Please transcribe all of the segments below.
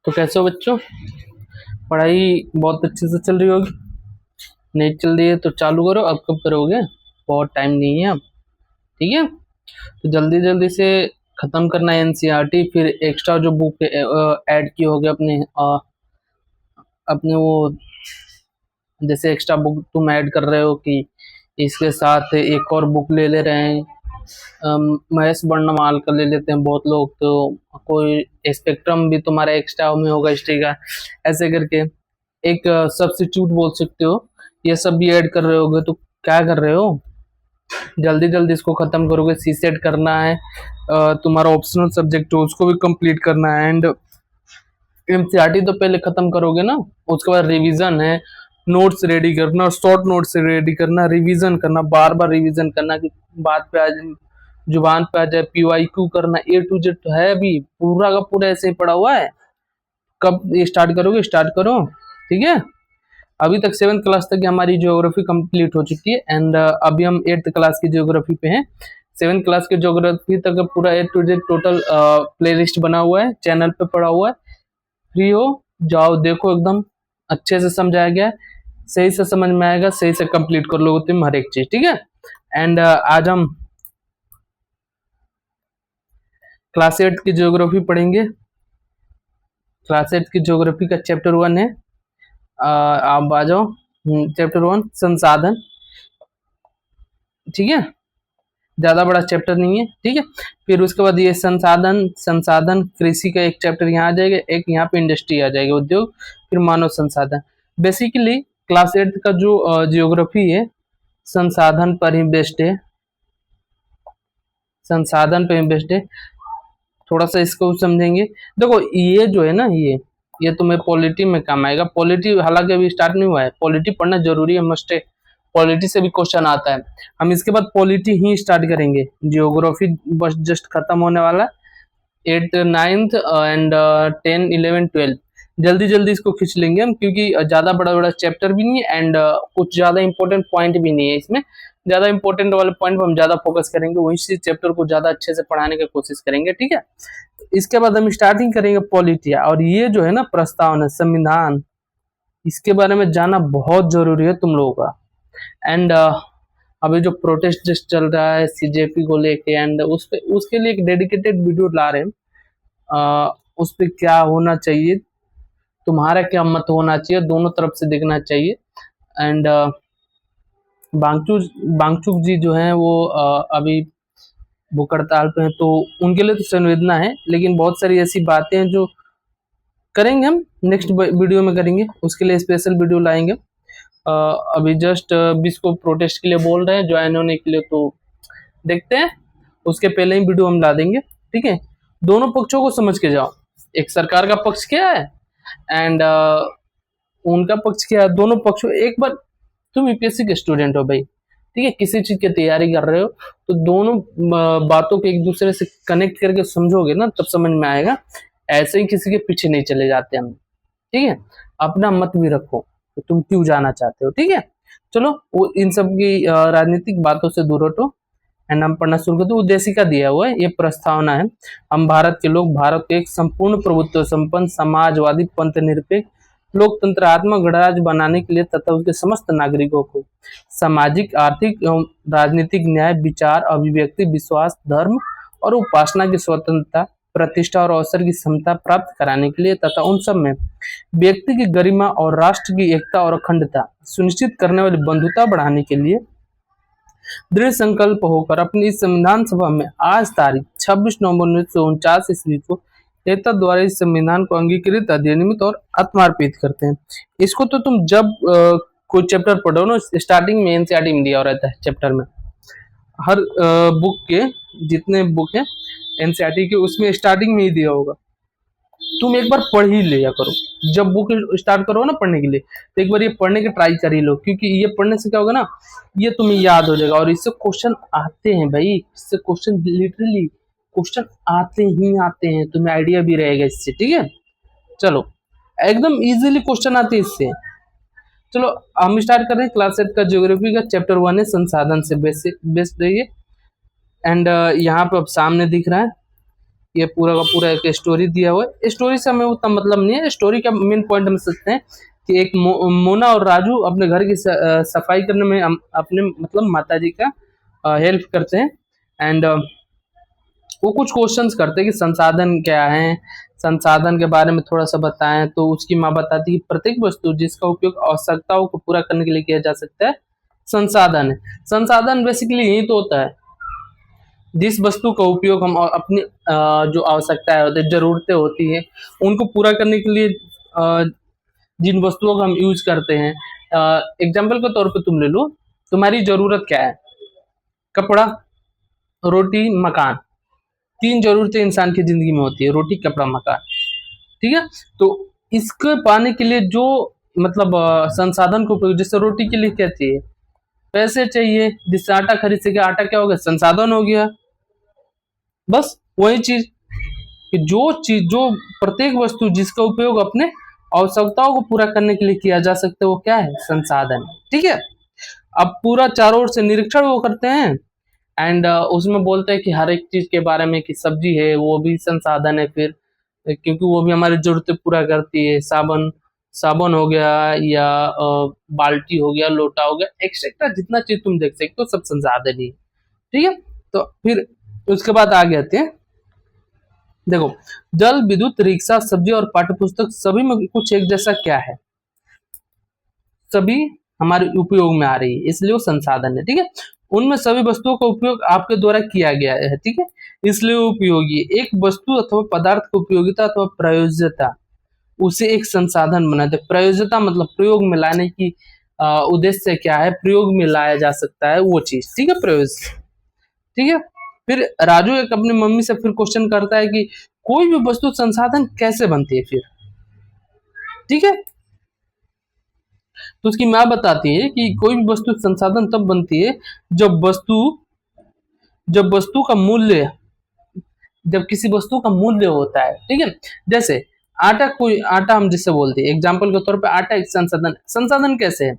तो कैसे हो बच्चों? पढ़ाई बहुत अच्छे से चल रही होगी। नहीं चल रही है तो चालू करो। अब कब करोगे? बहुत टाइम नहीं है अब। ठीक है, तो जल्दी जल्दी से खत्म करना है एनसीईआरटी। फिर एक्स्ट्रा जो बुक ऐड की होगी अपने वो, जैसे एक्स्ट्रा बुक तुम ऐड कर रहे हो कि इसके साथ एक और बुक ले ले रहे हैं। महेश वर्णमाल का ले लेते हैं बहुत लोग, तो कोई स्पेक्ट्रम भी तुम्हारा एक्स्ट्रा में होगा हिस्ट्री का। ऐसे करके एक सब्स्टिट्यूट बोल सकते हो। ये सब भी ऐड कर रहे होगे तो क्या कर रहे हो, जल्दी जल्दी इसको खत्म करोगे। सी सेट करना है, तुम्हारा ऑप्शनल सब्जेक्ट हो उसको भी कंप्लीट करना है। एंड एनसीईआरटी तो पहले खत्म करोगे ना, उसके बाद रिवीजन है, नोट्स रेडी करना, शॉर्ट नोट्स रेडी करना, रिवीजन करना, बार बार रिवीजन करना कि बात पे आ जाए, जुबान पे आ जाए। पीवाईक्यू करना, ए टू जेड तो है अभी पूरा का पूरा ऐसे ही पड़ा हुआ है। कब ये स्टार्ट करोगे? स्टार्ट करो, ठीक है। अभी तक 7th क्लास तक हमारी ज्योग्राफी कंप्लीट हो चुकी है। एंड अभी हम 8th क्लास की ज्योग्राफी पे हैं। 7th क्लास की ज्योग्राफी तक पूरा A to Z total playlist बना हुआ है, चैनल पे पड़ा हुआ है। फ्री हो जाओ, देखो, एकदम अच्छे से समझाया गया है। सही से समझ में आएगा, सही से कंप्लीट कर लोगे तुम हर एक चीज, ठीक है। एंड आज हम क्लास 8 की ज्योग्राफी पढ़ेंगे। क्लास 8 की ज्योग्राफी का चैप्टर 1 है। आप आ जाओ। चैप्टर 1 संसाधन, ठीक है, ज्यादा बड़ा चैप्टर नहीं है, ठीक है। फिर उसके बाद ये संसाधन कृषि का एक चैप्टर यहाँ आ जाएगा, एक यहाँ पे इंडस्ट्री आ जाएगा, उद्योग, फिर मानव संसाधन। बेसिकली क्लास 8 का जो जियोग्राफी है संसाधन पर ही बेस्ड है, संसाधन पे ही बेस्ड है। थोड़ा सा इसको समझेंगे। देखो ये जो है ना, ये तुम्हें पॉलिटी में काम आएगा। पॉलिटी हालांकि अभी स्टार्ट नहीं हुआ है, पॉलिटी पढ़ना जरूरी है, मस्ट है। पॉलिटी से भी क्वेश्चन आता है। हम इसके बाद पॉलिटी ही स्टार्ट करेंगे। जियोग्राफी बस जस्ट खत्म होने वाला। 8th 9th एंड 10 11 12 जल्दी जल्दी इसको खींच लेंगे हम, क्योंकि ज्यादा बड़ा बड़ा चैप्टर भी नहीं है। एंड कुछ ज्यादा इंपॉर्टेंट पॉइंट भी नहीं है इसमें। ज्यादा इंपॉर्टेंट वाले पॉइंट पर हम ज्यादा फोकस करेंगे, वही चैप्टर को ज्यादा अच्छे से पढ़ाने की कोशिश करेंगे, ठीक है। इसके बाद हम स्टार्टिंग करेंगे पॉलिटी। और ये जो है ना प्रस्तावना, संविधान, इसके बारे में जानना बहुत जरूरी है तुम लोगों का। एंड अभी जो प्रोटेस्ट जस्ट चल रहा है सीजेपी को लेके, एंड उसके लिए एक डेडिकेटेड वीडियो ला रहे हैं। उस पर क्या होना चाहिए, तुम्हारा क्या मत होना चाहिए, दोनों तरफ से देखना चाहिए। एंड बांगचुक जी जो हैं वो अभी भूख हड़ताल पे हैं, तो उनके लिए तो संवेदना है, लेकिन बहुत सारी ऐसी बातें हैं जो करेंगे हम नेक्स्ट वीडियो में करेंगे, उसके लिए स्पेशल वीडियो लाएंगे। अभी जस्ट बिस्को प्रोटेस्ट के लिए बोल रहे हैं ज्वाइन होने के लिए, तो देखते हैं, उसके पहले ही वीडियो हम ला देंगे, ठीक है। दोनों पक्षों को समझ के जाओ, एक सरकार का पक्ष क्या है एंड उनका पक्ष क्या है। दोनों पक्षों, एक बार तुम यूपीएससी के स्टूडेंट हो भाई, ठीक है, किसी चीज की तैयारी कर रहे हो, तो दोनों बातों को एक दूसरे से कनेक्ट करके समझोगे ना, तब समझ में आएगा। ऐसे ही किसी के पीछे नहीं चले जाते हम, ठीक है। अपना मत भी रखो, तो तुम क्यों जाना चाहते हो, ठीक है। चलो वो इन सब की राजनीतिक बातों से दूर हटो एंड हम पढ़ना शुरू करते। उद्देशिका दिया हुआ है, ये प्रस्तावना है। हम भारत के लोग भारत को एक संपूर्ण प्रभुत्व संपन्न समाजवादी पंथ निरपेक्ष लोकतंत्रात्मक गणराज्य बनाने के लिए तथा उसके समस्त नागरिकों को सामाजिक, आर्थिक एवं राजनीतिक न्याय, विचार, अभिव्यक्ति, विश्वास, धर्म और उपासना की स्वतंत्रता, प्रतिष्ठा और अवसर की क्षमता प्राप्त कराने के लिए तथा उन सब में व्यक्ति की गरिमा और राष्ट्र की एकता और अखंडता सुनिश्चित करने वाली बंधुता बढ़ाने के लिए दृढ़ संकल्प होकर अपनी इस संविधान सभा में आज तारीख 26 नवंबर 1949 ईस्वी को एकता द्वारा इस संविधान को अंगीकृत, अधिनियमित और आत्मार्पित करते हैं। इसको तो तुम जब कोई चैप्टर पढ़ो ना, स्टार्टिंग में एनसीईआरटी में दिया रहता है चैप्टर में, हर बुक के जितने बुक है एनसीईआरटी के, उसमें स्टार्टिंग में ही दिया होगा। तुम एक बार पढ़ ही लिया करो, जब बुक स्टार्ट करो ना पढ़ने के लिए, तो एक बार ये पढ़ने के ट्राई कर ही लो, क्योंकि ये पढ़ने से क्या होगा ना, ये तुम्हें याद हो जाएगा। और इससे क्वेश्चन आते हैं भाई, इससे क्वेश्चन लिटरली क्वेश्चन आते ही आते हैं, तुम्हें आइडिया भी रहेगा इससे, ठीक है। चलो एकदम इजीली क्वेश्चन आते हैं इससे। चलो हम स्टार्ट कर रहे हैं क्लास 8 का ज्योग्राफी का चैप्टर 1 है संसाधन से बेस्ड रहिए। एंड यहाँ पे अब सामने दिख रहा है ये पूरा का पूरा एक स्टोरी दिया हुआ है। स्टोरी से हमें उतना मतलब नहीं है, स्टोरी का मेन पॉइंट हम सोचते हैं कि एक मोना और राजू अपने घर की सफाई करने में अपने मतलब माता जी का हेल्प करते हैं। एंड वो कुछ क्वेश्चंस करते हैं कि संसाधन क्या है, संसाधन के बारे में थोड़ा सा बताएं। तो उसकी माँ बताती है कि प्रत्येक वस्तु जिसका उपयोग आवश्यकताओं को पूरा करने के लिए किया जा सकता है संसाधन है। संसाधन बेसिकली यही तो होता है, जिस वस्तु का उपयोग हम अपनी जो आवश्यकताएं होती है, जरूरतें होती है, उनको पूरा करने के लिए जिन वस्तुओं का हम यूज करते हैं। एग्जाम्पल के तौर पे तुम ले लो, तुम्हारी जरूरत क्या है? कपड़ा, रोटी, मकान। तीन जरूरतें इंसान की जिंदगी में होती है, रोटी, कपड़ा, मकान। ठीक है, तो इसको पाने के लिए जो मतलब संसाधन को उपयोग, जैसे रोटी के लिए क्या चाहिए? पैसे चाहिए। जिससे आटा खरीद सके, आटा क्या हो गया? संसाधन हो गया। बस वही चीज कि जो प्रत्येक वस्तु जिसका उपयोग अपने आवश्यकताओं को पूरा करने के लिए किया जा सकता है, वो क्या है? संसाधन। ठीक है, अब पूरा चारों ओर से निरीक्षण वो करते हैं। एंड उसमें बोलते हैं कि हर एक चीज के बारे में, कि सब्जी है वो भी संसाधन है फिर, क्योंकि वो भी हमारी जरूरतें पूरा करती है। साबन साबुन हो गया, या बाल्टी हो गया, लोटा हो गया, एक्सेट्रा जितना चीज तुम देख सकते हो सब संसाधन ही। ठीक है, तो फिर उसके बाद आगे आते हैं। देखो, जल, विद्युत, रिक्शा, सब्जी और पाठ्य पुस्तक सभी में कुछ एक जैसा क्या है? सभी हमारे उपयोग में आ रही है, इसलिए वो संसाधन है। ठीक है, उनमें सभी वस्तुओं का उपयोग आपके द्वारा किया गया है। ठीक है, इसलिए वो उपयोगी है। एक वस्तु अथवा पदार्थ की उपयोगिता अथवा प्रयोज्यता उसे एक संसाधन बनाते। प्रयोज्यता मतलब प्रयोग में लाने की उद्देश्य क्या है, प्रयोग में लाया जा सकता है वो चीज। ठीक है, प्रयोज्य। ठीक है, फिर राजू एक अपनी मम्मी से फिर क्वेश्चन करता है कि कोई भी वस्तु संसाधन कैसे बनती है फिर? ठीक है, तो उसकी माँ बताती है कि कोई भी वस्तु संसाधन तब बनती है जब वस्तु का मूल्य, जब किसी वस्तु का मूल्य होता है। ठीक है, जैसे आटा, कोई आटा हम जिससे बोलते हैं, एग्जाम्पल के तौर पे आटा एक संसाधन। संसाधन कैसे है?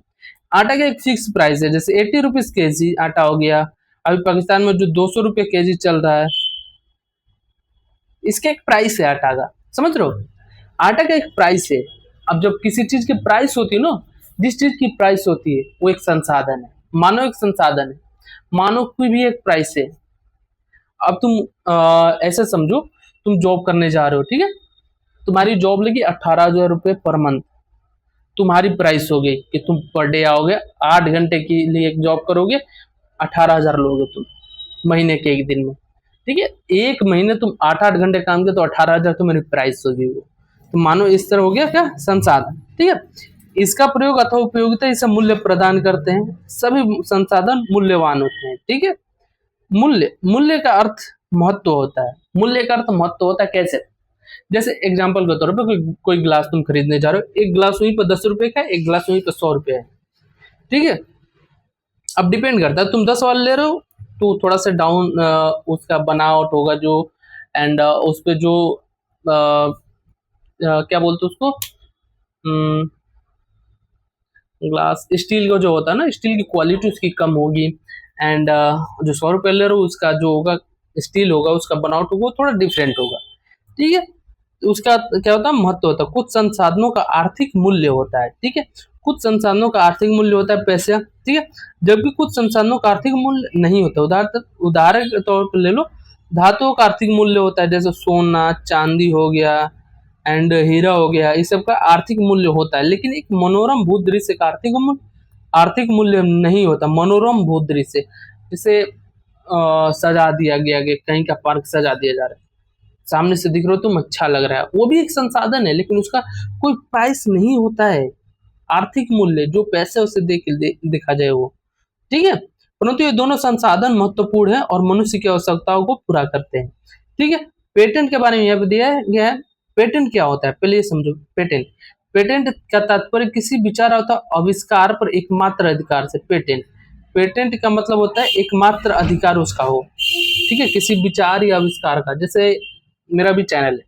आटा का एक फिक्स प्राइस है, जैसे 80 रुपीज के जी आटा हो गया। अभी पाकिस्तान में जो 200 रुपये के जी चल रहा है, इसका एक प्राइस है आटा का। समझ रहे हो? आटा का एक प्राइस है। अब जब किसी चीज की प्राइस होती है ना, जिस चीज की प्राइस होती है वो एक संसाधन है। मानो एक संसाधन है, मानो की भी एक प्राइस है। अब तुम ऐसे समझो, तुम जॉब करने जा रहे हो। ठीक है, तुम्हारी जॉब लगी 18,000 रुपये पर मंथ। तुम्हारी प्राइस हो गई कि तुम पर डे आओगे, 8 घंटे के लिए एक जॉब करोगे, 18,000 लोगे तुम महीने के एक दिन में। ठीक है, एक महीने तुम 8-8 घंटे काम किए तो 18,000 तुम्हारी प्राइस होगी वो। तो मानो इस तरह हो गया क्या? संसाधन। ठीक है, इसका प्रयोग अथवा उपयोगिता इसे मूल्य प्रदान करते हैं। सभी संसाधन मूल्यवान होते हैं। ठीक है, मूल्य, मूल्य का अर्थ महत्व होता है। मूल्य का अर्थ महत्व होता है कैसे? जैसे एग्जाम्पल के तौर पर कोई गिलास तुम खरीदने जा रहे हो, एक गिलास वहीं पर 10 रुपए का है, एक गिलास वहीं पर 100 रुपए है। ठीक है, अब डिपेंड करता है, तुम 10 वाला ले रहे हो तो थोड़ा सा डाउन उसका बनावट होगा जो, एंड उस पे जो क्या बोलते उसको, ग्लास स्टील का जो होता है ना, स्टील की क्वालिटी उसकी कम होगी। एंड जो 100 रुपये ले रहे हो उसका जो होगा, स्टील होगा, उसका बनावट होगा, वो थोड़ा डिफरेंट होगा। ठीक है, तो उसका क्या होता है? महत्व होता है। कुछ संसाधनों का आर्थिक मूल्य होता है। ठीक है, कुछ संसाधनों का आर्थिक मूल्य होता है पैसे। ठीक है, जबकि कुछ संसाधनों का आर्थिक मूल्य नहीं होता। उदाहरण के तौर पर ले लो, धातुओं का आर्थिक मूल्य होता है, जैसे सोना, चांदी हो गया, एंड हीरा हो गया, इस सब का आर्थिक मूल्य होता है। लेकिन एक मनोरम भूदृश्य का आर्थिक मूल्य नहीं होता। मनोरम भूदृश्य, जैसे सजा दिया गया, कहीं का पार्क सजा दिया जा रहा है, सामने से दिख रहा हो तुम, अच्छा लग रहा है, वो भी एक संसाधन है, लेकिन उसका कोई प्राइस नहीं होता है। आर्थिक मूल्य जो पैसे उसे देखा जाए वो। ठीक है, परंतु ये दोनों संसाधन महत्वपूर्ण है और मनुष्य की आवश्यकताओं को पूरा करते हैं। ठीक है, पेटेंट के बारे में यह दिया गया है। पेटेंट क्या होता है पहले ये समझो। पेटेंट, पेटेंट का तात्पर्य किसी विचार अथवा आविष्कार पर एकमात्र अधिकार से। पेटेंट, पेटेंट का मतलब होता है एकमात्र अधिकार उसका हो। ठीक है, किसी विचार या आविष्कार का। जैसे मेरा भी चैनल है,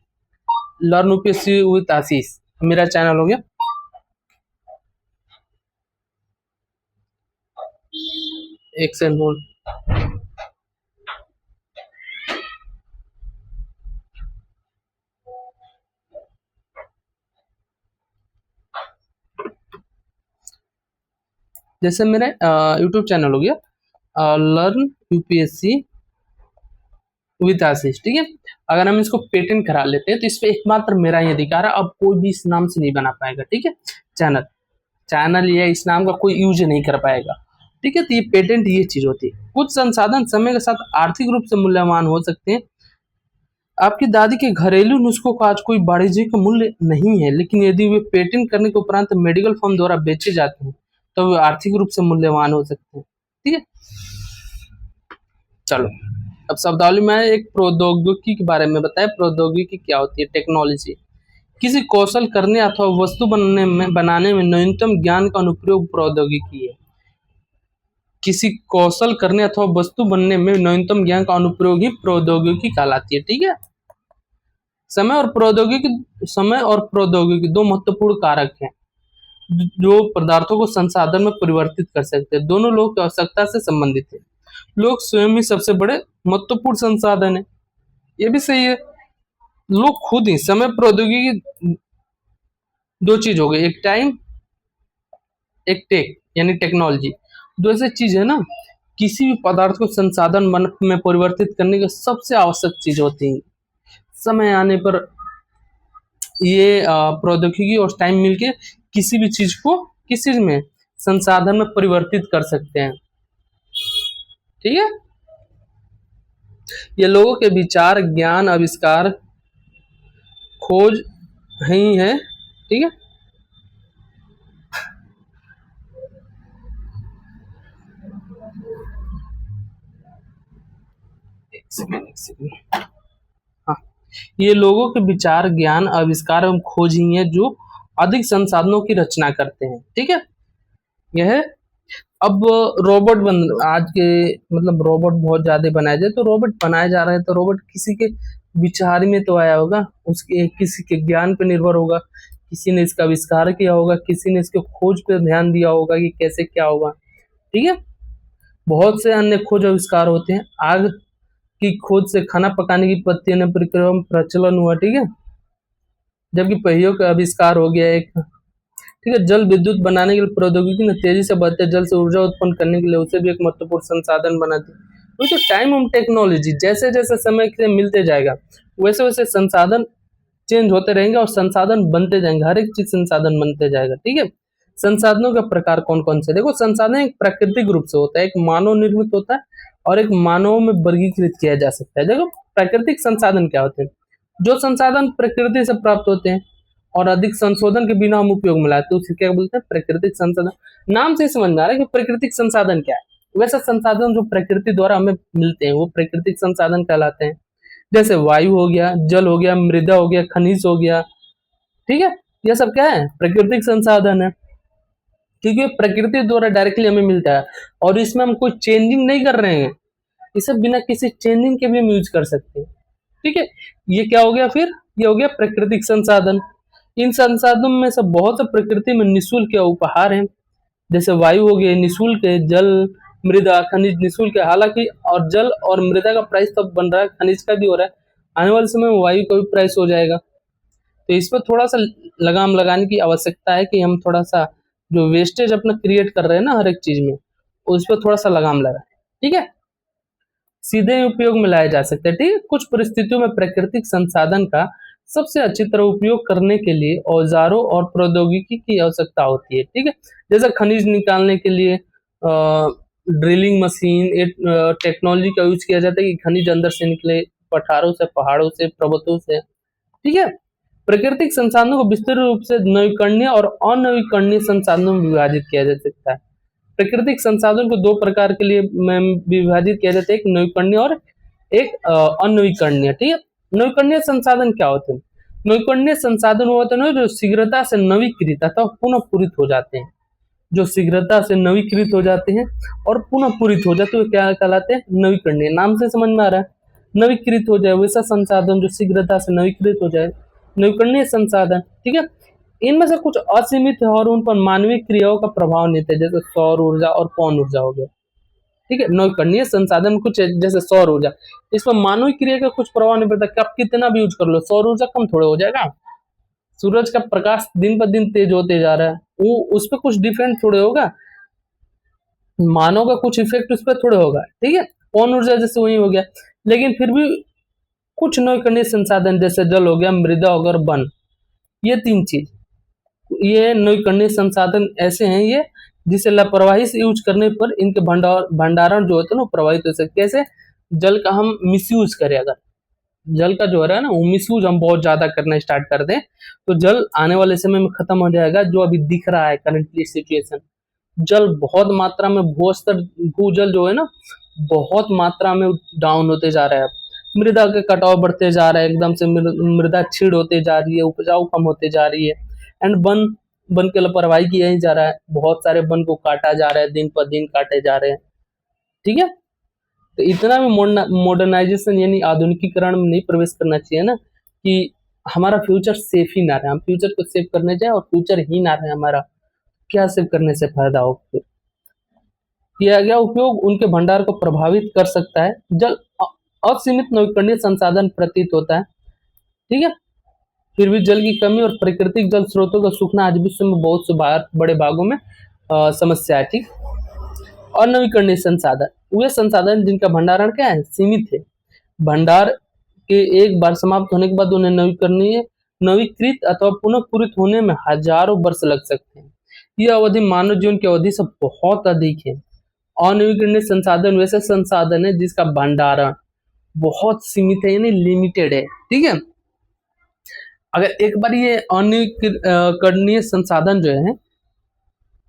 लर्न यूपीएससी विद आशीष, मेरा चैनल हो गया। एक सेकंड बोल। जैसे मेरे यूट्यूब चैनल हो गया लर्न यूपीएससी विद आशीष, ठीक है। अगर हम इसको पेटेंट करा लेते हैं तो इस पे एकमात्र मेरा ही अधिकार है, अब कोई भी इस नाम से नहीं बना पाएगा, ठीक है। चैनल या इस नाम का कोई यूज नहीं कर पाएगा, ठीक है। तो ये पेटेंट ये चीज होती है। कुछ संसाधन समय के साथ आर्थिक रूप से मूल्यवान हो सकते हैं। आपकी दादी के घरेलू नुस्खों का आज कोई वाणिज्यिक मूल्य नहीं है, लेकिन यदि वे पेटेंट करने के उपरांत मेडिकल फर्म द्वारा बेचे जाते हैं तो वे आर्थिक रूप से मूल्यवान हो सकते हैं, ठीक है। चलो अब शब्दावली में एक प्रौद्योगिकी के बारे में बताया। प्रौद्योगिकी क्या होती है? टेक्नोलॉजी, किसी कौशल करने अथवा वस्तु बनाने में न्यूनतम ज्ञान का अनुप्रयोग प्रौद्योगिकी है। किसी कौशल करने अथवा वस्तु बनने में न्यूनतम ज्ञान का अनुप्रयोग ही प्रौद्योगिकी कहलाती है, ठीक है। समय और प्रौद्योगिकी दो महत्वपूर्ण कारक हैं जो पदार्थों को संसाधन में परिवर्तित कर सकते हैं। दोनों लोगों की आवश्यकता से संबंधित है। लोग स्वयं ही सबसे बड़े महत्वपूर्ण संसाधन है, ये भी सही है। लोग खुद ही, समय प्रौद्योगिकी दो चीज हो गई, एक टाइम एक टेक यानी टेक्नोलॉजी। दो ऐसी चीज है ना, किसी भी पदार्थ को संसाधन में परिवर्तित करने की सबसे आवश्यक चीज होती है। समय आने पर ये प्रौद्योगिकी और टाइम मिलके किसी भी चीज को किस चीज में, संसाधन में परिवर्तित कर सकते हैं, ठीक है। ये लोगों के विचार, ज्ञान, आविष्कार, खोज ही है, ठीक है। एक सेकंड। हाँ, ये लोगों के विचार, ज्ञान, आविष्कार एवं खोज ही है जो अधिक संसाधनों की रचना करते हैं, ठीक है। यह अब रोबोट आज के मतलब रोबोट बहुत ज्यादा बनाए जाए, तो रोबोट बनाए जा रहे हैं तो रोबोट किसी के विचार में तो आया होगा, उसके किसी के ज्ञान पे निर्भर होगा, किसी ने इसका आविष्कार किया होगा, किसी ने इसके खोज पे ध्यान दिया होगा कि कैसे क्या होगा, ठीक है। बहुत से अन्य खोज आविष्कार होते हैं। आग की खोज से खाना पकाने की पद्धति ने प्रक्रिया में प्रचलन हुआ, ठीक है। जबकि पहियों का आविष्कार हो गया एक, ठीक है। जल विद्युत बनाने के लिए प्रौद्योगिकी ने तेजी से बढ़ते जल से ऊर्जा उत्पन्न करने के लिए उसे भी एक महत्वपूर्ण संसाधन बनाती है। वो तो टाइम एंड टेक्नोलॉजी जैसे जैसे समय से मिलते जाएगा वैसे वैसे संसाधन चेंज होते रहेंगे और संसाधन बनते जाएंगे, हर एक चीज संसाधन बनते जाएगा, ठीक है। संसाधनों का प्रकार कौन कौन से? देखो, संसाधन एक प्राकृतिक रूप से होता है, एक मानव निर्मित होता है और एक मानव में वर्गीकृत किया जा सकता है। देखो, प्राकृतिक संसाधन क्या होते हैं? जो संसाधन प्रकृति से प्राप्त होते हैं और अधिक संशोधन के बिना हम उपयोग में लाते हैं उसे क्या बोलते हैं? प्राकृतिक संसाधन। नाम से समझ में आ रहा है कि प्राकृतिक संसाधन क्या है। वैसे संसाधन जो प्रकृति द्वारा हमें मिलते हैं वो प्राकृतिक संसाधन कहलाते हैं। जैसे वायु हो गया, जल हो गया, मृदा हो गया, खनिज हो गया, ठीक है। यह सब क्या है? प्राकृतिक संसाधन है, क्योंकि प्रकृति द्वारा डायरेक्टली हमें मिलता है और इसमें हम कोई चेंजिंग नहीं कर रहे हैं। इसे बिना किसी चेंजिंग के भी हम यूज कर सकते हैं, ठीक है। ये क्या हो गया फिर? ये हो गया प्राकृतिक संसाधन। इन संसाधनों में से बहुत से प्रकृति में निःशुल्क या उपहार हैं। जैसे वायु हो गया निःशुल्क है, जल, मृदा, खनिज निःशुल्क है। हालांकि और जल और मृदा का प्राइस तो बन रहा है, खनिज का भी हो रहा है, आने वाले समय में वायु का भी प्राइस हो जाएगा। तो इस पर थोड़ा सा लगाम लगाने की आवश्यकता है कि हम थोड़ा सा जो वेस्टेज अपना क्रिएट कर रहे हैं ना हर एक चीज में, उस पर थोड़ा सा लगाम लगाए, ठीक है। सीधे उपयोग में लाया जा सकता है, ठीक है। कुछ परिस्थितियों में प्राकृतिक संसाधन का सबसे अच्छी तरह उपयोग करने के लिए औजारों और प्रौद्योगिकी की आवश्यकता होती है, ठीक है। जैसे खनिज निकालने के लिए ड्रिलिंग मशीन, टेक्नोलॉजी का यूज किया जाता है कि खनिज अंदर से निकले, पठारों से, पहाड़ों से, पर्वतों से, ठीक है। प्राकृतिक संसाधनों को विस्तृत रूप से नवीकरणीय और अनवीकरणीय संसाधनों में विभाजित किया जा सकता है। प्राकृतिक संसाधन को दो प्रकार के लिए विभाजित किया जाता है, एक नवीकरणीय और एक अनवीकरणीय, ठीक है। नवीकरणीय संसाधन क्या होते हैं? नवीकरणीय संसाधन वो होते हैं जो शीघ्रता से नवीकृत अथवा पुनः पूरित हो जाते हैं। जो शीघ्रता से नवीकृत हो जाते हैं और पुनः पूरित हो जाते हैं क्या कहलाते हैं? नवीकरणीय। नाम से समझ में आ रहा है, नवीकृत हो जाए वैसा संसाधन जो शीघ्रता से नवीकृत हो जाए, नवीकरणीय संसाधन, ठीक है। इनमें से कुछ असीमित है और उन पर मानवीय क्रियाओं का प्रभाव नहीं था, जैसे सौर ऊर्जा और पवन ऊर्जा हो गया, ठीक है। नवीकरणीय संसाधन कुछ जैसे सौर ऊर्जा, इस पर मानवीय क्रिया का कुछ प्रभाव नहीं पड़ता कि आप कितना भी यूज कर लो, सौर ऊर्जा कम थोड़े हो जाएगा। सूरज का प्रकाश दिन पर दिन तेज होते जा रहा है, वो उस पर कुछ डिफरेंट थोड़े होगा। मानव का कुछ इफेक्ट उस पर थोड़े होगा, ठीक है, पवन ऊर्जा जैसे वही हो गया, लेकिन फिर भी कुछ नवीकरणीय संसाधन जैसे जल हो गया, मृदा हो गया और वन, ये तीन चीज, ये नवीकरणीय संसाधन ऐसे हैं ये जिसे लापरवाही से यूज करने पर इनके भंडारण जो होते हैं ना प्रभावित हो सकते। कैसे? जल का हम मिसयूज करें, अगर जल का जो है ना वो मिसयूज हम बहुत ज्यादा करना स्टार्ट कर दें तो जल आने वाले समय में खत्म हो जाएगा, जो अभी दिख रहा है करंटली सिचुएशन। जल बहुत मात्रा में भूस्तर भूजल जो है ना बहुत मात्रा में डाउन होते जा रहा है, मृदा के कटाव बढ़ते जा रहा है, एकदम से मृदा क्षीण होते जा रही है, उपजाऊ कम होते जा रही है। एंड वन वन के लापरवाही किया ही जा रहा है, बहुत सारे वन को काटा जा रहा है, दिन पर दिन काटे जा रहे हैं, ठीक है। तो इतना भी मॉडर्नाइजेशन यानी आधुनिकीकरण में नहीं प्रवेश करना चाहिए ना कि हमारा फ्यूचर सेफ ही ना रहे, हम फ्यूचर को सेव करने जाए और फ्यूचर ही ना रहे हमारा, क्या सेव करने से फायदा हो। किया गया उपयोग उनके भंडार को प्रभावित कर सकता है। जल असीमित नवीकरणीय संसाधन प्रतीत होता है, ठीक है। फिर भी जल की कमी और प्राकृतिक जल स्रोतों का सूखना आज विश्व में बहुत से बड़े भागों में समस्या है, ठीक। अनवीकरणीय संसाधन वे संसाधन जिनका भंडारण क्या है, सीमित है। भंडार के एक बार समाप्त होने के बाद उन्हें नवीकृत अथवा पुनः पूरित होने में हजारों वर्ष लग सकते हैं। यह अवधि मानव जीवन की अवधि से बहुत अधिक है। अनवीकरणीय संसाधन वैसे संसाधन है जिसका भंडारण बहुत सीमित है यानी लिमिटेड है, ठीक है। अगर एक बार ये अनवीकरणीय संसाधन जो है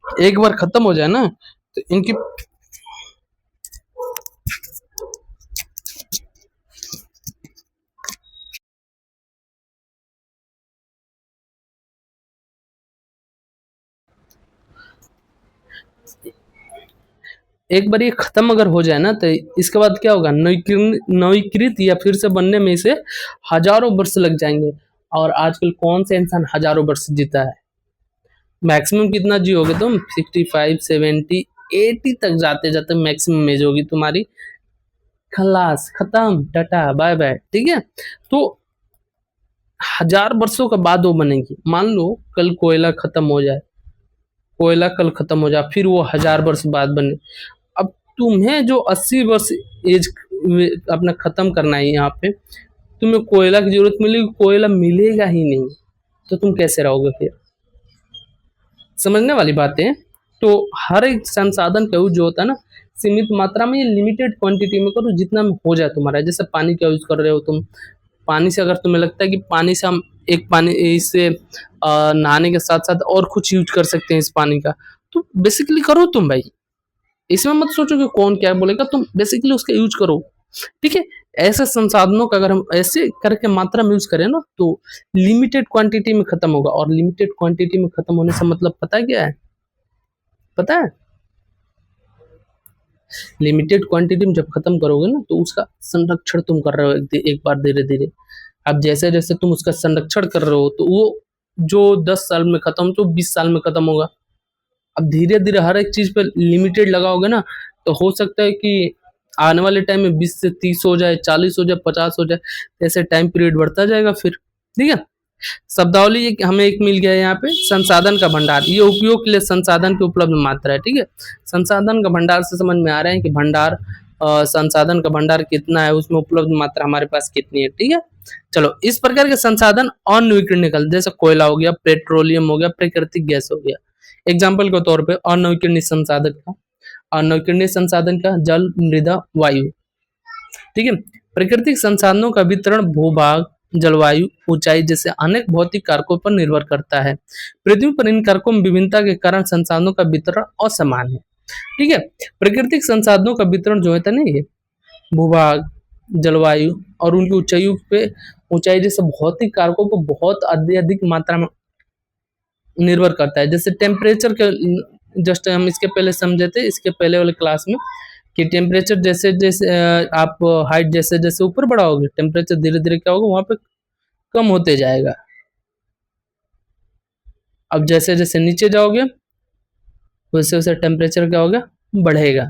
एक बार खत्म हो जाए ना तो इनकी एक बार ये खत्म अगर हो जाए ना तो इसके बाद क्या होगा, नवीकृत या फिर से बनने में इसे हजारों वर्ष लग जाएंगे। और आजकल कौन सा इंसान हजारों वर्ष जीता है? मैक्सिमम कितना जियोगे तुम? 65, 70, 80 तक जाते जाते मैक्सिमम एज होगी तुम्हारी, खलास, खत्म, टाटा बाय बाय, ठीक है। तो 1000 वर्षों के बाद वो बनेगी। मान लो कल कोयला खत्म हो जाए, कोयला कल खत्म हो जाए, फिर वो 1000 वर्ष बाद बने। अब तुम्हें जो 80 वर्ष एज अपना खत्म करना है यहाँ पे, तुम्हें कोयला की जरूरत मिलेगी, कोयला मिलेगा ही नहीं, तो तुम कैसे रहोगे फिर? समझने वाली बातें। तो हर एक संसाधन का यूज जो होता है ना सीमित मात्रा में, लिमिटेड क्वांटिटी में करो जितना में हो जाए तुम्हारा। जैसे पानी का यूज कर रहे हो तुम, पानी से अगर तुम्हें लगता है कि पानी से हम एक पानी इससे नहाने के साथ साथ और कुछ यूज कर सकते हैं इस पानी का, तो बेसिकली करो तुम भाई, इसमें मत सोचो कि कौन क्या बोलेगा, तुम बेसिकली उसका यूज करो, ठीक है। ऐसे संसाधनों का अगर हम ऐसे करके मात्रा में यूज करें ना तो लिमिटेड क्वांटिटी में खत्म होगा। और लिमिटेड क्वांटिटी में खत्म होने से मतलब पता है क्या है? पता है लिमिटेड क्वांटिटी में जब खत्म करोगे ना तो उसका संरक्षण तुम कर रहे हो एक बार धीरे धीरे। अब जैसे जैसे तुम उसका संरक्षण कर रहे हो तो वो जो 10 साल में खत्म तो 20 साल में खत्म होगा। अब धीरे धीरे हर एक चीज पे लिमिटेड लगाओगे ना तो हो सकता है कि आने वाले टाइम में 20 से 30 हो जाए, 40 हो जाए, 50 हो जाए, ऐसे टाइम पीरियड बढ़ता जाएगा फिर, ठीक है। शब्दावली हमें एक मिल गया है यहाँ पे, संसाधन का भंडार, ये उपयोग के लिए संसाधन की उपलब्ध मात्रा है, ठीक है। संसाधन का भंडार से समझ में आ रहा है कि भंडार संसाधन का भंडार कितना है, उसमें उपलब्ध मात्रा हमारे पास कितनी है, ठीक है। चलो, इस प्रकार के संसाधन अनवीकरणीय जैसे कोयला हो गया, पेट्रोलियम हो गया, प्राकृतिक गैस हो गया। एग्जाम्पल के तौर पर अनवीकरणीय संसाधन का, अनवीकरणीय संसाधन का जल, मृदा, वायु, ठीक है। प्राकृतिक संसाधनों का वितरण भूभाग, जलवायु, ऊंचाई जैसे अनेक भौतिक कारकों पर निर्भर करता है। पृथ्वी पर इन कारकों में विभिन्नता के कारण संसाधनों का वितरण असमान है, ठीक है। प्राकृतिक संसाधनों का वितरण जो है नहीं है भूभाग, जलवायु और उनकी ऊंचाई जैसे भौतिक कारकों को बहुत अधिक मात्रा में निर्भर करता है। जैसे टेम्परेचर के जस्ट हम इसके पहले समझे थे, इसके पहले वाले क्लास में, कि टेम्परेचर जैसे जैसे आप हाइट जैसे जैसे ऊपर बढ़ाओगे टेम्परेचर धीरे धीरे क्या होगा वहां पे कम होते जाएगा। अब जैसे जैसे नीचे जाओगे वैसे वैसे टेम्परेचर क्या होगा, बढ़ेगा,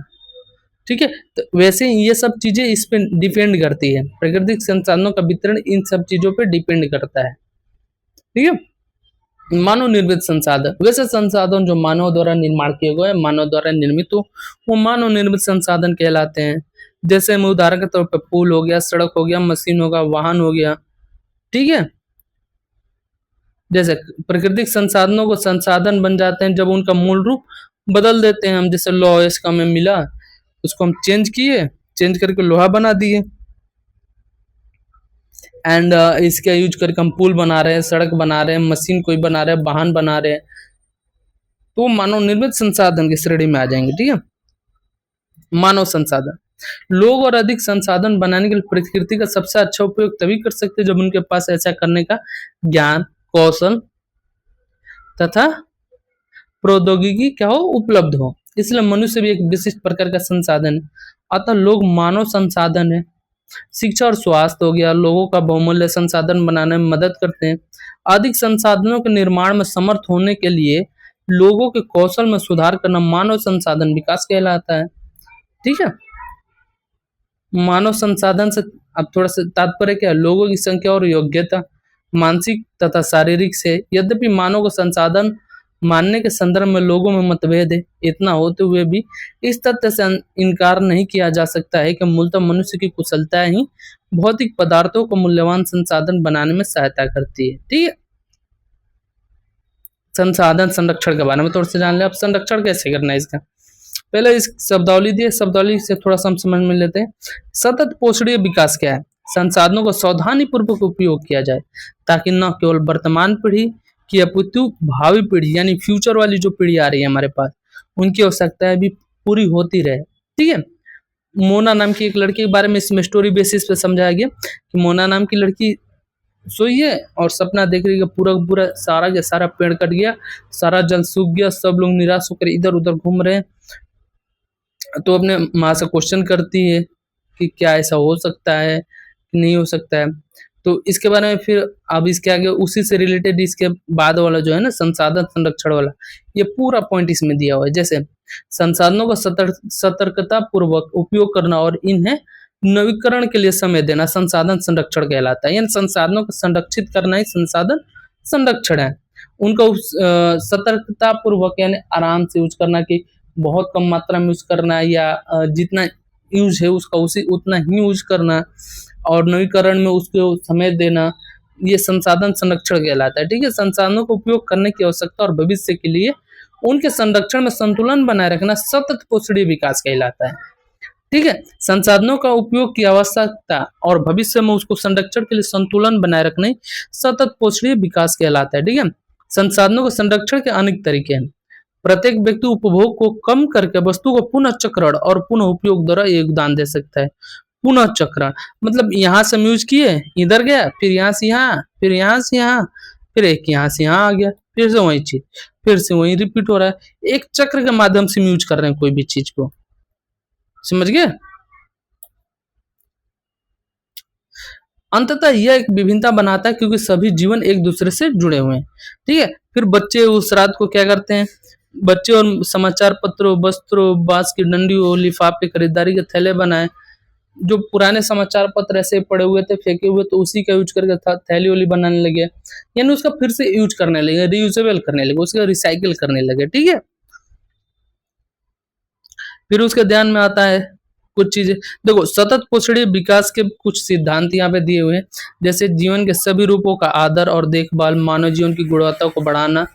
ठीक है। तो वैसे ये सब चीजें इस पे डिपेंड करती है, प्राकृतिक संसाधनों का वितरण इन सब चीजों पे डिपेंड करता है, ठीक है। मानव निर्मित संसाधन, वैसे संसाधन जो मानव द्वारा निर्माण किए गए, मानव द्वारा निर्मित हो, वो मानव निर्मित संसाधन कहलाते हैं। जैसे हम उदाहरण के तौर पर पुल हो गया, सड़क हो गया, मशीन होगा, वाहन हो गया, ठीक है। जैसे प्राकृतिक संसाधनों को संसाधन बन जाते हैं जब उनका मूल रूप बदल देते हैं हम। जैसे लौह इसका हमें मिला, उसको हम चेंज किए, चेंज करके लोहा बना दिए, एंड इसका यूज करके हम पुल बना रहे हैं, सड़क बना रहे हैं, मशीन कोई बना रहे हैं, वाहन बना रहे हैं, तो मानव निर्मित संसाधन की श्रेणी में आ जाएंगे, ठीक है। मानव संसाधन, लोग और अधिक संसाधन बनाने के लिए प्रकृति का सबसे अच्छा उपयोग तभी कर सकते हैं जब उनके पास ऐसा करने का ज्ञान, कौशल तथा प्रौद्योगिकी क्या हो, उपलब्ध हो। इसलिए मनुष्य भी एक विशिष्ट प्रकार का संसाधन है। अतः लोग मानव संसाधन है। शिक्षा और स्वास्थ्य हो गया, लोगों का बहुमूल्य संसाधन बनाने में मदद करते हैं। अधिक संसाधनों के निर्माण में समर्थ होने के लिए लोगों के कौशल में सुधार करना मानव संसाधन विकास कहलाता है, ठीक है। मानव संसाधन से अब थोड़ा सा तात्पर्य क्या है, लोगों की संख्या और योग्यता, मानसिक तथा शारीरिक से। यद्यपि मानव को संसाधन मानने के संदर्भ में लोगों में मतभेद है, इतना होते हुए भी इस तथ्य से इनकार नहीं किया जा सकता है कि मूलतः मनुष्य की कुशलता ही भौतिक पदार्थों को मूल्यवान संसाधन बनाने में सहायता करती है, ठीक है। संसाधन संरक्षण के बारे में थोड़ा सा जान ले। अब संरक्षण कैसे करना है इसका, पहले इस शब्दावली दी है, शब्दावली से थोड़ा सा हम समझ में लेते हैं। सतत पोषणीय विकास क्या है, संसाधनों का सावधानी पूर्वक उपयोग किया जाए ताकि न केवल वर्तमान पीढ़ी की अपितु भावी पीढ़ी यानी फ्यूचर वाली जो पीढ़ी आ रही है हमारे पास, उनकी आवश्यकताएं भी पूरी होती रहे, ठीक है। मोना नाम की एक लड़की के बारे में इसमें स्टोरी बेसिस पे समझाया गया कि मोना नाम की लड़की सोई है और सपना देख रही है पूरा पूरा सारा के सारा पेड़ कट गया, सारा जल सूख गया, सब लोग निराश होकर इधर उधर घूम रहे हैं। तो अपने माँ से क्वेश्चन करती है कि क्या ऐसा हो सकता है कि नहीं हो सकता है। तो इसके बारे में फिर अब इसके आगे उसी से रिलेटेड इसके बाद वाला जो है ना संसाधन संरक्षण वाला, ये पूरा पॉइंट इसमें दिया हुआ है। जैसे संसाधनों का सतर्कता पूर्वक उपयोग करना और इन्हें नवीकरण के लिए समय देना संसाधन संरक्षण कहलाता है। यानी संसाधनों को संरक्षित करना ही संसाधन संरक्षण है। उनका सतर्कता पूर्वक यानी आराम से यूज करना, कि बहुत कम मात्रा में यूज करना या जितना यूज है उसका उसी उतना ही यूज करना, और नवीकरण में उसको समय देना, ये संसाधन संरक्षण कहलाता है, ठीक है। संसाधनों को उपयोग करने की आवश्यकता और भविष्य के लिए उनके संरक्षण में संतुलन बनाए रखना सतत पोषणीय विकास कहलाता है, ठीक है। संसाधनों का उपयोग की आवश्यकता और भविष्य में उसको संरक्षण के लिए संतुलन बनाए रखने सतत पोषणीय विकास कहलाता है, ठीक है। संसाधनों के संरक्षण के अनेक तरीके हैं। प्रत्येक व्यक्ति उपभोग को कम करके वस्तु को पुनः चक्रण और पुनः उपयोग द्वारा योगदान दे सकता है। पुनः चक्रण मतलब यहाँ से हम यूज किए, इधर गया, फिर यहाँ से यहाँ, फिर यहाँ से यहाँ, फिर एक यहाँ से यहाँ आ गया, फिर से वही चीज, फिर से वही रिपीट हो रहा है। एक चक्र के माध्यम से यूज कर रहे हैं कोई भी चीज को, समझ गए। अंततः यह एक विभिन्नता बनाता है क्योंकि सभी जीवन एक दूसरे से जुड़े हुए हैं, ठीक है। फिर बच्चे उस रात को क्या करते हैं, बच्चे और समाचार पत्रों, वस्त्रों, बांस की डंडियों, लिफाफे, खरीदारी के थैले बनाए। जो पुराने समाचार पत्र ऐसे पड़े हुए थे, फेंके हुए, तो उसी का यूज करके थैली वैली बनाने लगे, यानी उसका फिर से यूज करने लगे, रीयूजेबल करने लगे, उसका रिसाइकिल करने लगे, ठीक है। फिर उसके ध्यान में आता है कुछ चीजें, देखो सतत पोषणीय विकास के कुछ सिद्धांत यहाँ पे दिए हुए हैं। जैसे जीवन के सभी रूपों का आदर और देखभाल, मानव जीवन की गुणवत्ता को बढ़ाना,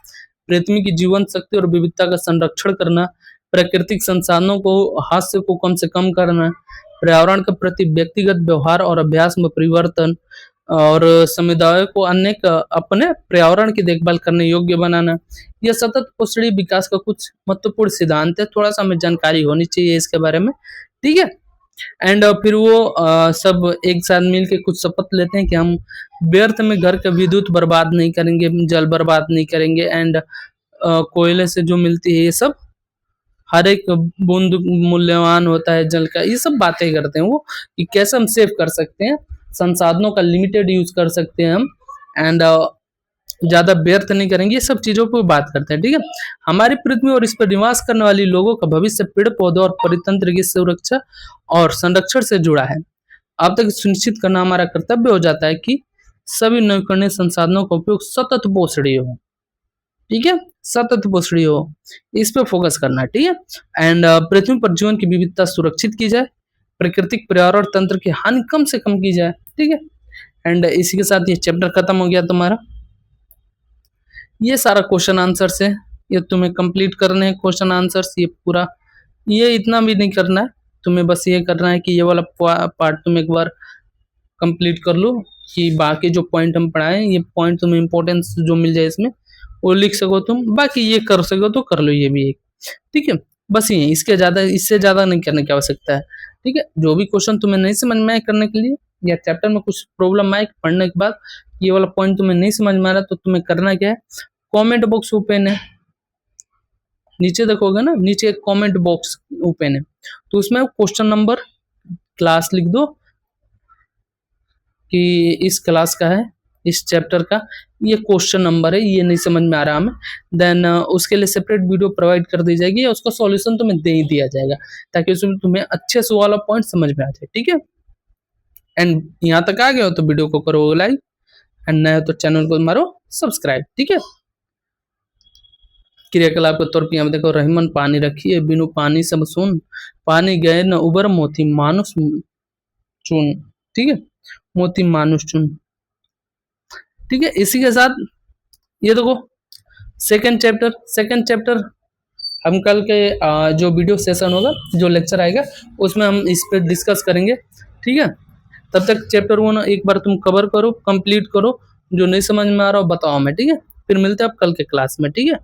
पृथ्वी की जीवन शक्ति और विविधता का संरक्षण करना, प्राकृतिक संसाधनों को हास्य को कम से कम करना, पर्यावरण के प्रति व्यक्तिगत व्यवहार और अभ्यास में परिवर्तन, और समुदाय को अनेक अपने पर्यावरण की देखभाल करने योग्य बनाना, यह सतत पोषणीय विकास का कुछ महत्वपूर्ण सिद्धांत है। थोड़ा सा हमें जानकारी होनी चाहिए इसके बारे में, ठीक है। एंड फिर वो सब एक साथ मिल के कुछ शपथ लेते हैं कि हम व्यर्थ में घर का विद्युत बर्बाद नहीं करेंगे, जल बर्बाद नहीं करेंगे, एंड कोयले से जो मिलती है ये सब, हर एक बूंद मूल्यवान होता है जल का, ये सब बातें करते हैं वो कि कैसे हम सेव कर सकते हैं, संसाधनों का लिमिटेड यूज कर सकते हैं हम, एंड ज्यादा व्यर्थ नहीं करेंगे, ये सब चीजों पर बात करते हैं, ठीक है। हमारी पृथ्वी और इस पर निवास करने वाली लोगों का भविष्य पेड़ पौधों और परितंत्र की सुरक्षा और संरक्षण से जुड़ा है। अब तक सुनिश्चित करना हमारा कर्तव्य हो जाता है कि सभी नवीकरणीय संसाधनों का उपयोग सतत पोषणीय हो, ठीक है, सतत पोषणी हो, इस पे फोकस करना है, ठीक है। एंड पृथ्वी पर जीवन की विविधता सुरक्षित की जाए, प्राकृतिक पर्यावरण तंत्र की हानि कम से कम की जाए, ठीक है। एंड इसी के साथ ये चैप्टर खत्म हो गया तुम्हारा। ये सारा क्वेश्चन आंसर्स है, ये तुम्हें कंप्लीट करने हैं क्वेश्चन आंसर्स, ये पूरा, ये इतना भी नहीं करना है तुम्हें, बस ये करना है कि ये वाला पार्ट तुम एक बार कंप्लीट कर लो, कि बाकी जो पॉइंट हम पढ़ाए ये पॉइंट तुम्हें इंपॉर्टेंस जो मिल जाए इसमें वो लिख सको तुम, बाकी ये कर सको तो कर लो ये भी एक, ठीक है। बस ये, इसके ज़्यादा, इससे ज़्यादा नहीं करने की आवश्यकता है, ठीक है। जो भी क्वेश्चन तुम्हें नहीं समझ में आए करने के लिए, या चैप्टर में कुछ प्रॉब्लम आए पढ़ने के बाद, ये वाला पॉइंट तुम्हें नहीं समझ में आ रहा तो तुम्हें करना क्या है, कमेंट बॉक्स ओपन है, नीचे देखोगे ना, नीचे एक कमेंट बॉक्स ओपन है, तो उसमें क्वेश्चन नंबर क्लास लिख दो कि इस क्लास का है, इस चैप्टर का ये क्वेश्चन नंबर है, ये नहीं समझ में आ रहा हमें, देन उसके लिए सेपरेट वीडियो प्रोवाइड कर दी जाएगी, या उसका सॉल्यूशन तुम्हें दे ही दिया जाएगा, ताकि उसमें तुम्हें अच्छे से वाला पॉइंट समझ में आ जाए, ठीक है। एंड यहाँ तक आ गए हो तो वीडियो को करो लाइक, एंड नए हो तो चैनल को मारो सब्सक्राइब, ठीक है। क्रियाकलाप के तौर पर यहाँ देखो, रहीमन पानी रखी है, बिनु पानी सब सुन, पानी गए न उबर मोती मानुष चुन, ठीक है, मोती मानुष चुन, ठीक है। इसी के साथ ये देखो सेकंड चैप्टर हम कल के जो वीडियो सेशन होगा, जो लेक्चर आएगा उसमें हम इस पर डिस्कस करेंगे, ठीक है। तब तक चैप्टर 1 एक बार तुम कवर करो, कंप्लीट करो, जो नहीं समझ में आ रहा हो बताओ हमें, ठीक है। फिर मिलते हैं आप कल के क्लास में, ठीक है।